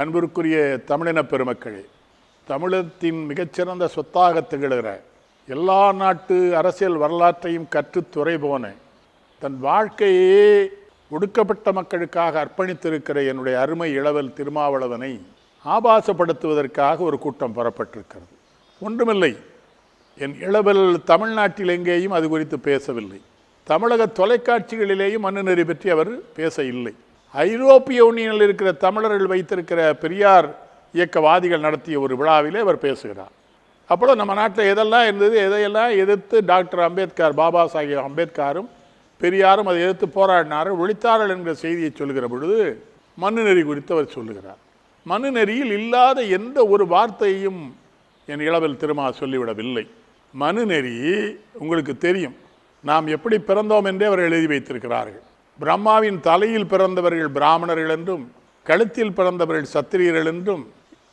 அன்பிற்குரிய தமிழின பெருமக்களே, தமிழகத்தின் மிகச்சிறந்த சொத்தாக திகழ்கிற எல்லா நாட்டு அரசியல் வரலாற்றையும் கற்றுத்துறை போன தன் வாழ்க்கையே ஒடுக்கப்பட்ட மக்களுக்காக அர்ப்பணித்திருக்கிற என்னுடைய அருமை இளவல் திருமாவளவனை ஆபாசப்படுத்துவதற்காக ஒரு கூட்டம் பெறப்பட்டிருக்கிறது. ஒன்றுமில்லை, என் இளவல் தமிழ்நாட்டில் எங்கேயும் அது குறித்து பேசவில்லை. தமிழக தொலைக்காட்சிகளிலேயும் மண்ணுநெறி பற்றி அவர் பேச இல்லை. ஐரோப்பிய யூனியனில் இருக்கிற தமிழர்கள் வைத்திருக்கிற பெரியார் இயக்கவாதிகள் நடத்திய ஒரு விழாவிலே அவர் பேசுகிறார். அப்போ நம்ம நாட்டில் எதெல்லாம் இருந்தது, எதையெல்லாம் எதிர்த்து டாக்டர் அம்பேத்கர், பாபா சாஹேப் அம்பேத்கரும் பெரியாரும் அதை எதிர்த்து போராடினார்கள், ஒழித்தார்கள் என்கிற செய்தியை சொல்லுகிற பொழுது மண்ணுநெறி குறித்து அவர் சொல்லுகிறார். மண்ணுநெறியில் இல்லாத எந்த ஒரு வார்த்தையும் என் இளவல் திருமா சொல்லிவிடவில்லை. மனுநெறி உங்களுக்கு தெரியும், நாம் எப்படி பிறந்தோம் என்றே அவர் எழுதி வைத்திருக்கிறார்கள். பிரம்மாவின் தலையில் பிறந்தவர்கள் பிராமணர்கள் என்றும், கழுத்தில் பிறந்தவர்கள் சத்திரியர்கள் என்றும்,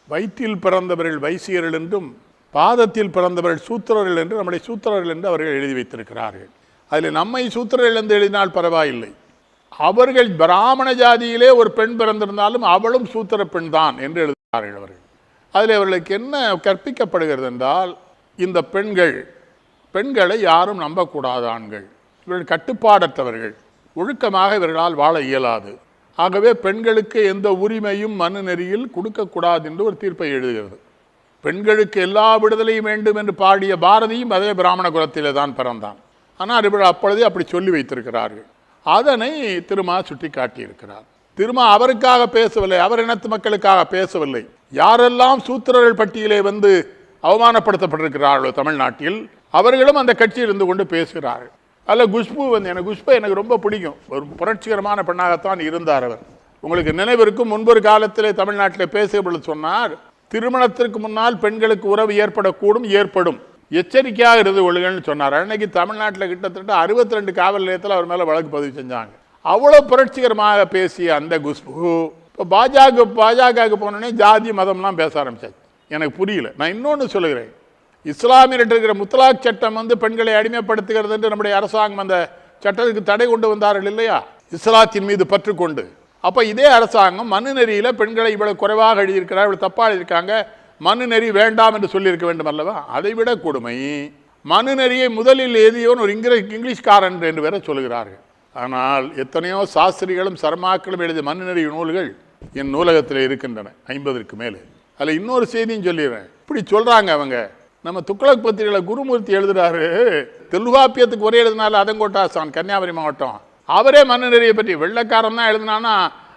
வயிற்றில் பிறந்தவர்கள் வைசியர்கள் என்றும், பாதத்தில் பிறந்தவர்கள் சூத்திரர்கள் என்று, நம்முடைய சூத்திரர்கள் என்று அவர்கள் எழுதி வைத்திருக்கிறார்கள். அதில் நம்மை சூத்திரர்கள் என்று எழுதினால் பரவாயில்லை. அவர்கள் பிராமண ஜாதியிலே ஒரு பெண் பிறந்திருந்தாலும் அவளும் சூத்திர பெண் தான் என்று எழுதுகிறார்கள் அவர்கள். அதில் அவர்களுக்கு என்ன கற்பிக்கப்படுகிறது என்றால், இந்த பெண்களை யாரும் நம்பக்கூடாத ஆண்கள், இவர்கள் கட்டுப்பாடற்றவர்கள், ஒழுக்கமாக இவர்களால் வாழ இயலாது. ஆகவே பெண்களுக்கு எந்த உரிமையும் மனுநெறியில் கொடுக்கக்கூடாது என்று ஒரு தீர்ப்பை எழுதுகிறது. பெண்களுக்கு எல்லா விடுதலையும் வேண்டும் என்று பாடிய பாரதியும் அதே பிராமண குலத்திலே தான் பிறந்தான். ஆனால் இவர்கள் அப்பொழுதே அப்படி சொல்லி வைத்திருக்கிறார்கள். அதனை திருமா சுட்டி காட்டியிருக்கிறார். திருமா அவருக்காக பேசவில்லை, அவர் இனத்து மக்களுக்காக பேசவில்லை. யாரெல்லாம் சூத்திரர்கள் பட்டியலே வந்து அவமானப்படுத்தப்பட்டிருக்கிறார்களோ தமிழ்நாட்டில், அவர்களும் அந்த கட்சியில் இருந்து கொண்டு பேசுகிறார்கள். அதில் குஷ்பு எனக்கு ரொம்ப பிடிக்கும். ஒரு புரட்சிகரமான பெண்ணாகத்தான் இருந்தார் அவர். உங்களுக்கு நினைவிற்கும், முன்பொரு காலத்திலே தமிழ்நாட்டில் பேசும்பொழுது சொன்னார், திருமணத்திற்கு முன்னால் பெண்களுக்கு உறவு ஏற்படும், எச்சரிக்கையாக இருந்து கொள்ளுங்கள்னு சொன்னார். அன்னைக்கு தமிழ்நாட்டில் கிட்டத்தட்ட 62 காவல் நிலையத்தில் அவர் மேலே வழக்கு பதிவு செஞ்சாங்க. அவ்வளோ புரட்சிகரமாக பேசிய அந்த குஷ்பு இப்போ பாஜகவுக்கு போனோடனே ஜாதி மதம்லாம் பேச ஆரம்பிச்சாச்சு. எனக்கு புரியல. நான் இன்னொன்று சொல்லுகிறேன், இஸ்லாமியர்கிட்ட இருக்கிற முத்தலாக் சட்டம் வந்து பெண்களை அடிமைப்படுத்துகிறது என்று நம்முடைய அரசாங்கம் அந்த சட்டத்துக்கு தடை கொண்டு வந்தார்கள் இல்லையா, இஸ்லாத்தின் மீது பற்று கொண்டு. அப்போ இதே அரசாங்கம் மனுநெறியில் பெண்களை இவ்வளவு குறைவாக எழுதியிருக்கிறார், இவ்வளவு தப்பாக எழுதியிருக்காங்க, மனுநெறி வேண்டாம் என்று சொல்லியிருக்க வேண்டும் அல்லவா? அதை விட கொடுமை, மனுநெறியை முதலில் எழுதியவன் ஒரு இங்கிலீஷ்காரன் என்று வேற சொல்லுகிறார்கள். ஆனால் எத்தனையோ சாஸ்திரிகளும் சர்மாக்களும் எழுதிய மனுநெறி நூல்கள் என் நூலகத்தில் இருக்கின்றன, 50க்கு மேலே. அதில் இன்னொரு செய்தியும் சொல்லிடுறேன். இப்படி சொல்கிறாங்க அவங்க. நம்ம துக்ளக் பத்திரிகையில் குருமூர்த்தி எழுதுறாரு, தொல்காப்பியத்துக்கு ஒரே எழுதினால அதங்கோட்டாசான், கன்னியாகுமரி மாவட்டம், அவரே மனுநெறியை பற்றி வெள்ளைக்காரன் தான் எழுதினான்னா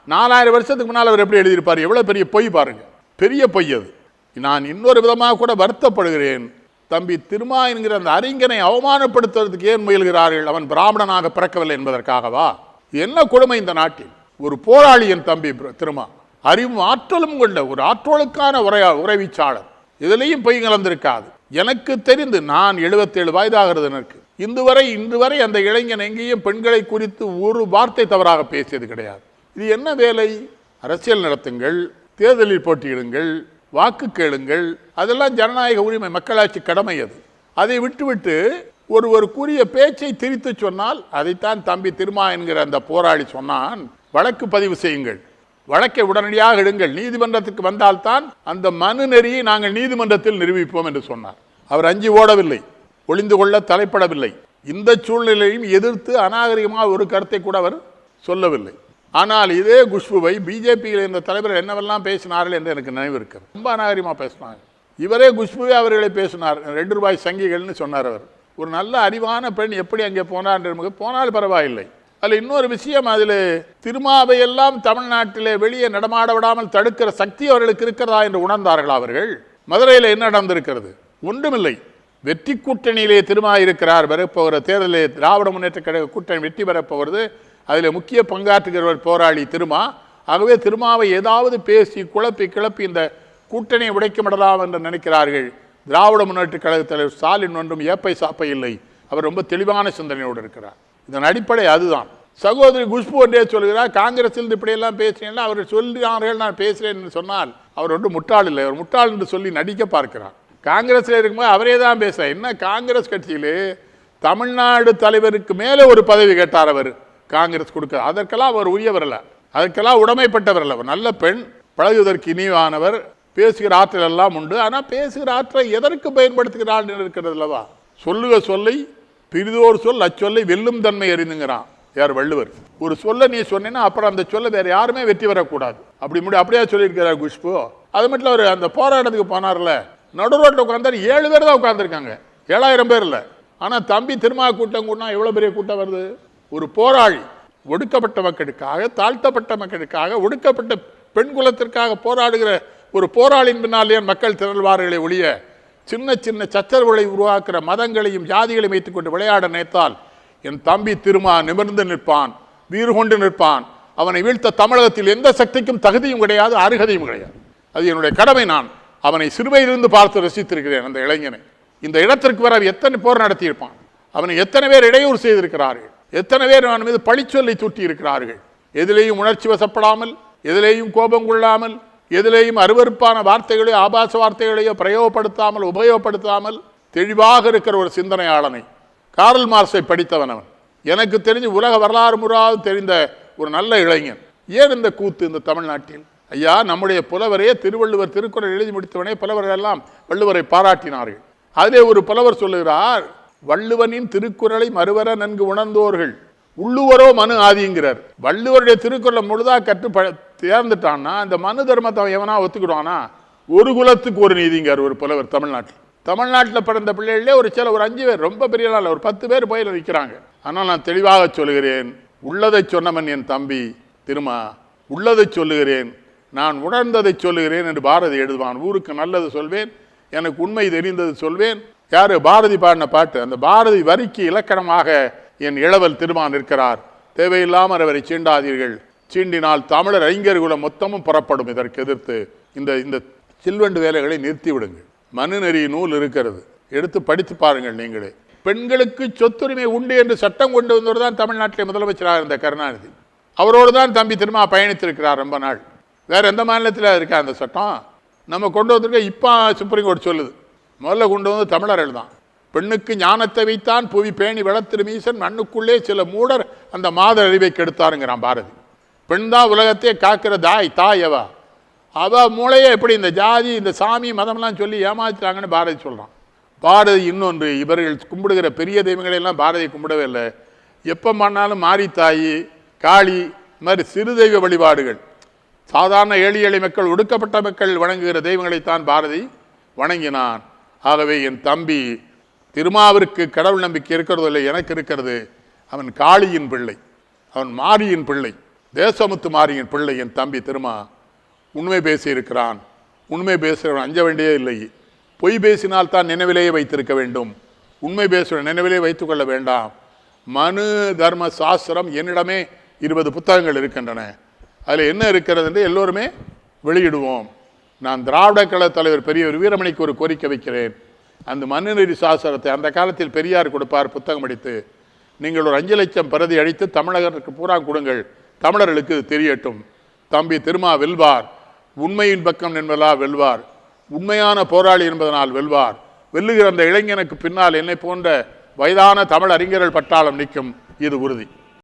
4000 வருஷத்துக்கு முன்னால் அவர் எப்படி எழுதியிருப்பார்? எவ்வளோ பெரிய பொய் பாருங்க, பெரிய பொய் அது. நான் இன்னொரு விதமாக கூட வருத்தப்படுகிறேன். தம்பி திருமா என்கிற அந்த அறிஞனை அவமானப்படுத்துவதற்கு ஏன் முயல்கிறார்கள்? அவன் பிராமணனாக பிறக்கவில்லை என்பதற்காகவா? என்ன கொடுமை இந்த நாட்டில்! ஒரு போராளியின் தம்பி திருமா, அறிவும் ஆற்றலும் கொண்ட ஒரு ஆற்றலுக்கான உரைவீச்சாளர். இதிலையும் பொய் கலந்திருக்காது. எனக்கு தெரிந்து, நான் 77 வயதாகிறது எனக்கு, இன்று வரை அந்த இளைஞன் எங்கேயும் பெண்களை குறித்து ஒரு வார்த்தை தவறாக பேசியது கிடையாது. இது என்ன வேலை? அரசியல் நடத்துங்கள், தேர்தலில் போட்டியிடுங்கள், வாக்கு கேளுங்கள், அதெல்லாம் ஜனநாயக உரிமை, மக்களாட்சி கடமை. அதை விட்டுவிட்டு ஒரு கூறிய பேச்சை திரித்து சொன்னால், அதைத்தான் தம்பி திருமா என்கிற அந்த போராளி சொன்னான், வழக்கு பதிவு செய்யுங்கள், வழக்கை உடனடியாக எடுங்கள், நீதிமன்றத்துக்கு வந்தால்தான் அந்த மனுநெறியை நாங்கள் நீதிமன்றத்தில் நிரூபிப்போம் என்று சொன்னார். அவர் அஞ்சி ஓடவில்லை, ஒளிந்து கொள்ள தலைப்படவில்லை. இந்த சூழ்நிலையும் எதிர்த்து அநாகரிகமாக ஒரு கருத்தை கூட அவர் சொல்லவில்லை. ஆனால் இதே குஷ்புவை பிஜேபியில் இந்த தலைவர்கள் என்னவெல்லாம் பேசினார்கள் என்று எனக்கு நினைவு இருக்கிறது. ரொம்ப அநாகரிகமாக பேசினாங்க. இவரே குஷ்புவே அவர்களை பேசினார். 2 ரூபாய் சங்கிகள்னு சொன்னார் அவர். ஒரு நல்ல அறிவான பெண் எப்படி அங்கே போனால் பரவாயில்லை. அதில் இன்னொரு விஷயம், அதில் திருமாவையெல்லாம் தமிழ்நாட்டிலே வெளியே நடமாட விடாமல் தடுக்கிற சக்தி அவர்களுக்கு இருக்கிறதா என்று உணர்ந்தார்கள் அவர்கள். மதுரையில் என்ன நடந்திருக்கிறது? ஒன்றுமில்லை. வெற்றி கூட்டணியிலே திருமா இருக்கிறார். வரப்போகிற தேர்தலில் திராவிட முன்னேற்ற கழக கூட்டணி வெற்றி பெறப்போகிறது. அதில் முக்கிய பங்காற்றுகிறவர் போராளி திருமா. ஆகவே திருமாவை ஏதாவது பேசி கிளப்பி இந்த கூட்டணியை உடைக்கமிடலாம் என்று நினைக்கிறார்கள். திராவிட முன்னேற்ற கழக தலைவர் ஸ்டாலின் ஒன்றும் ஏப்பை சாப்பை இல்லை. அவர் ரொம்ப தெளிவான சிந்தனையோடு இருக்கிறார். இதன் அடிப்படை அதுதான். சகோதரி குஷ்பு ஒன்றே சொல்கிறார், காங்கிரஸில் இப்படியெல்லாம் பேசினேன், அவர் சொல்கிறார்கள் நான் பேசுகிறேன் என்று சொன்னால் அவர் ஒன்றும் முட்டாள் இல்லை. அவர் முட்டாள் என்று சொல்லி நடிக்க பார்க்கிறார். காங்கிரஸில் இருக்கும்போது அவரே தான் பேசுகிறார். என்ன காங்கிரஸ் கட்சியிலே தமிழ்நாடு தலைவருக்கு மேலே ஒரு பதவி கேட்டார் அவர், காங்கிரஸ் கொடுக்க. அதற்கெல்லாம் அவர் உரியவர் அல்ல, அதற்கெல்லாம் உடைமைப்பட்டவர் அல்ல. நல்ல பெண், பழகுவதற்கு இனிவானவர், பேசுகிற ஆற்றல் எல்லாம் உண்டு. ஆனால் பேசுகிற ஆற்றலை எதற்கு பயன்படுத்துகிறான் இருக்கிறது அல்லவா? சொல்லுக சொல்லை பிரிதோர் சொல் அச்சொல்லை வெல்லும் தன்மை அறிந்துங்கிறான் யார்? வள்ளுவர். ஒரு சொல்ல நீ சொன்னீங்கன்னா அப்புறம் அந்த சொல்ல வேற யாருமே வெற்றி பெறக்கூடாது. அப்படியா சொல்லியிருக்கிறார் குஷ்பு. அது மட்டும் அவர் அந்த போராட்டத்துக்கு போனார்ல, நடுரோட்டில் உட்கார்ந்தார். 7 பேர் தான் உட்கார்ந்துருக்காங்க, 7000 பேர் இல்லை. ஆனால் தம்பி திருமா கூட்டம் கூட்டினா எவ்வளோ பெரிய கூட்டம் வருது? ஒரு போராளி ஒடுக்கப்பட்ட மக்களுக்காக, தாழ்த்தப்பட்ட மக்களுக்காக, ஒடுக்கப்பட்ட பெண் குலத்திற்காக போராடுகிற ஒரு போராளியின் பின்னாலே மக்கள் திரள்வார்களை ஒழிய சின்ன சின்ன சச்சரவுகளை உருவாக்குற மதங்களையும் ஜாதிகளையும் வைத்துக் கொண்டு விளையாட நினைத்தால் என் தம்பி திருமா நிமிர்ந்து நிற்பான், வீறு கொண்டு நிற்பான். அவனை வீழ்த்த தமிழகத்தில் எந்த சக்திக்கும் தகுதியும் கிடையாது, அருகதையும் கிடையாது. அது என்னுடைய கடமை. நான் அவனை சிறுவையிலிருந்து பார்த்து ரசித்திருக்கிறேன். அந்த இளைஞனை இந்த இடத்திற்கு வர எத்தனை போர் நடத்தியிருப்பான், அவனை எத்தனை பேர் இடையூறு செய்திருக்கிறார்கள், எத்தனை பேர் அவன் மீது பழிச்சொல்லை தூட்டி இருக்கிறார்கள். எதிலேயும் உணர்ச்சி வசப்படாமல், எதிலேயும் கோபம் கொள்ளாமல், எதிலேயும் அருவருப்பான வார்த்தைகளையோ ஆபாச வார்த்தைகளையோ பிரயோகப்படுத்தாமல் உபயோகப்படுத்தாமல் தெளிவாக இருக்கிற ஒரு சிந்தனையாளனை, கார்ல் மார்க்ஸை படித்தவன் அவன். எனக்கு தெரிஞ்சு உலக வரலாறு முறாவது தெரிந்த ஒரு நல்ல இளைஞன். ஏன் இந்த கூத்து இந்த தமிழ்நாட்டில்? ஐயா, நம்முடைய புலவரே திருவள்ளுவர் திருக்குறள் எழுதி முடித்தவனே புலவர்கள் எல்லாம் வள்ளுவரை பாராட்டினார்கள். அதிலே ஒரு புலவர் சொல்லுகிறார், வள்ளுவனின் திருக்குறளை மறுவர நன்கு உணர்ந்தோர்கள் உள்ளுவரோ மனு ஆதிங்கிறார். வள்ளுவருடைய திருக்குறளை முழுதா கற்று தேர்ந்துட்டான்னா அந்த மனு தர்மத்தை எவனா ஒத்துக்கிடுவானா? ஒரு குலத்துக்கு ஒரு நீதிங்கார் ஒரு புலவர் தமிழ்நாட்டில் பிறந்த பிள்ளைகளே ஒரு 5 பேர், ரொம்ப பெரிய நாள் ஒரு 10 பேர் போயில நிற்கிறாங்க. ஆனால் நான் தெளிவாக சொல்லுகிறேன், உள்ளதை சொன்னவன் என் தம்பி திருமா, உள்ளதை சொல்லுகிறேன், நான் உணர்ந்ததை சொல்லுகிறேன் என்று பாரதி எழுதுவான். ஊருக்கு நல்லது சொல்வேன், எனக்கு உண்மை தெரிந்தது சொல்வேன். யாரு? பாரதி பாடின பாட்டு. அந்த பாரதி வரிக்கு இலக்கணமாக என் இளவல் திருமான் இருக்கிறார். தேவையில்லாமல் அவரை சீண்டாதீர்கள், சீண்டினால் தமிழர் அறிஞர்குலம் மொத்தமும் புறப்படும். இதற்கு எதிர்த்து இந்த சில்வண்டு வேலைகளை நிறுத்தி விடுங்கள். மனுநெறி நூல் இருக்கிறது, எடுத்து படித்து பாருங்கள் நீங்களே. பெண்களுக்கு சொத்துரிமை உண்டு என்று சட்டம் கொண்டு வந்தவர் தான் தமிழ்நாட்டிலே முதலமைச்சராக இருந்த கருணாநிதி. அவரோடு தான் தம்பி திருமா பயணித்திருக்கிறார் ரொம்ப நாள். வேற எந்த மாநிலத்தில் இருக்கா அந்த சட்டம்? நம்ம கொண்டு வந்திருக்க. இப்போ சுப்ரீம் கோர்ட் சொல்லுது, முதல்ல கொண்டு வந்து தமிழர்கள் தான். பெண்ணுக்கு ஞானத்தை வைத்தான் புவி பேணி வளர்த்திரு மீசன், மண்ணுக்குள்ளே சில மூடர் அந்த மாத அறிவை கெடுத்தாருங்கிறான் பாரதி. பெண் தான் உலகத்தையே காக்கிற தாய் அவ மூளையே எப்படி இந்த ஜாதி இந்த சாமி மதம்லாம் சொல்லி ஏமாத்துறாங்கன்னு பாரதி சொல்கிறான். பாரதி இன்னொன்று, இவர்கள் கும்பிடுகிற பெரிய தெய்வங்களெல்லாம் பாரதி கும்பிடவே இல்லை. எப்போ பண்ணாலும் மாரித்தாயி, காளி, இது மாதிரி சிறு தெய்வ வழிபாடுகள், சாதாரண எளிய மக்கள் ஒடுக்கப்பட்ட மக்கள் வணங்குகிற தெய்வங்களைத்தான் பாரதி வணங்கினான். ஆகவே என் தம்பி திருமாவிற்கு கடவுள் நம்பிக்கை இருக்கிறதோ இல்லை, எனக்கு இருக்கிறது. அவன் காளியின் பிள்ளை, அவன் மாரியின் பிள்ளை, தேசமுத்து மாரியின் பிள்ளை என் தம்பி திருமா. உண்மை பேசியிருக்கிறான். உண்மை பேசுகிறவன் அஞ்ச வேண்டியே இல்லை. பொய் பேசினால் தான் நினைவிலேயே வைத்திருக்க வேண்டும், உண்மை பேசுகிற நினைவிலே வைத்துக்கொள்ள வேண்டாம். மனு தர்ம சாஸ்திரம் என்னிடமே 20 புத்தகங்கள் இருக்கின்றன. அதில் என்ன இருக்கிறது என்று எல்லோருமே வெளியிடுவோம். நான் திராவிட கழக தலைவர் பெரியவர் வீரமணிக்கு ஒரு கோரிக்கை வைக்கிறேன். அந்த மனுநெறி சாஸ்திரத்தை அந்த காலத்தில் பெரியார் கொடுப்பார் புத்தகம் அடித்து, நீங்கள் ஒரு 5 லட்சம் பிரதி அடித்து தமிழகத்துக்கு பூரா கொடுங்கள், தமிழர்களுக்கு தெரியட்டும். தம்பி திருமா வெல்வார், உண்மையின் பக்கம் என்பதா வெல்வார், உண்மையான போராளி என்பதனால் வெல்வார். வெல்லுகிற அந்த இளைஞனுக்கு பின்னால் என்னை போன்ற வயதான தமிழ் அறிஞர்கள் பட்டாளம் நிற்கும், இது உறுதி.